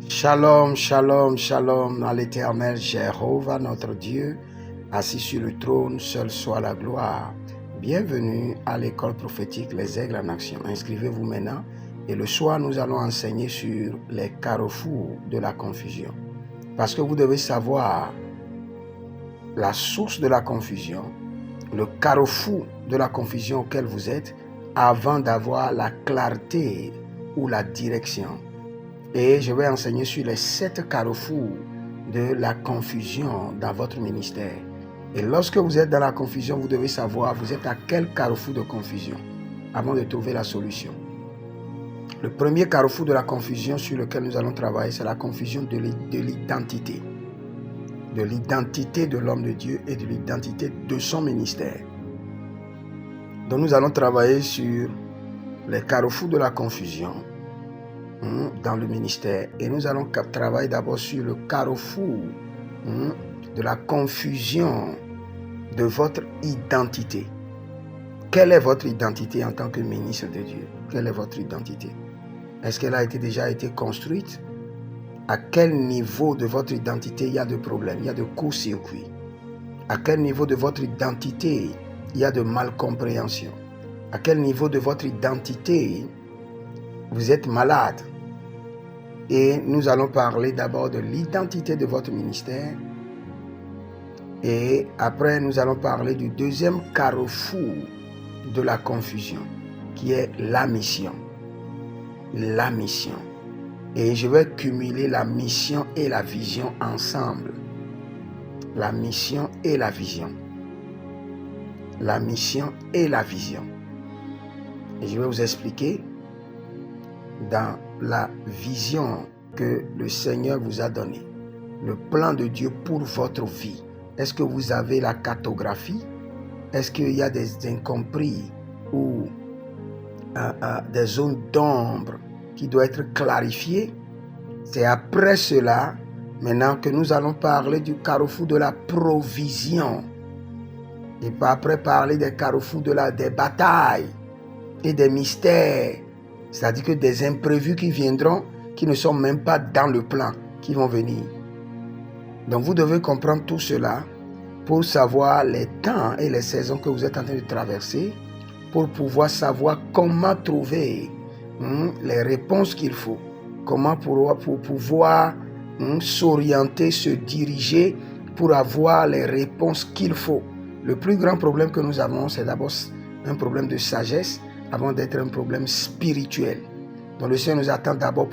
Shalom, shalom, shalom à l'Éternel Jéhovah, notre Dieu, assis sur le trône, seul soit la gloire. Bienvenue à l'école prophétique Les Aigles en Action. Inscrivez-vous maintenant et le soir, nous allons enseigner sur les carrefours de la confusion. Parce que vous devez savoir la source de la confusion, le carrefour de la confusion auquel vous êtes avant d'avoir la clarté ou la direction. Et je vais enseigner sur les 7 carrefours de la confusion dans votre ministère. Et lorsque vous êtes dans la confusion, vous devez savoir vous êtes à quel carrefour de confusion avant de trouver la solution. Le premier carrefour de la confusion sur lequel nous allons travailler, c'est la confusion de l'identité. De l'identité de l'homme de Dieu et de l'identité de son ministère. Donc nous allons travailler sur les carrefours de la confusion dans le ministère. Et nous allons travailler d'abord sur le carrefour de la confusion de votre identité. Quelle est votre identité en tant que ministre de Dieu? Quelle est votre identité? Est-ce qu'elle a déjà été construite? À quel niveau de votre identité il y a de problèmes, il y a de court-circuit? À quel niveau de votre identité il y a de malcompréhension? À quel niveau de votre identité vous êtes malade? Et nous allons parler d'abord de l'identité de votre ministère. Et après, nous allons parler du deuxième carrefour de la confusion, qui est la mission. La mission. Et je vais cumuler la mission et la vision ensemble. La mission et la vision. La mission et la vision. Et je vais vous expliquer dans la vision que le Seigneur vous a donnée, le plan de Dieu pour votre vie. Est-ce que vous avez la cartographie? Est-ce qu'il y a des incompris ou des zones d'ombre qui doivent être clarifiées? C'est après cela, maintenant, que nous allons parler du carrefour de la provision. Et pas après parler des carrefours des batailles et des mystères. C'est-à-dire que des imprévus qui viendront, qui ne sont même pas dans le plan, qui vont venir. Donc vous devez comprendre tout cela pour savoir les temps et les saisons que vous êtes en train de traverser, pour pouvoir savoir comment trouver les réponses qu'il faut, comment pour pouvoir s'orienter, se diriger pour avoir les réponses qu'il faut. Le plus grand problème que nous avons, c'est d'abord un problème de sagesse, avant d'être un problème spirituel. Donc le Seigneur nous attend d'abord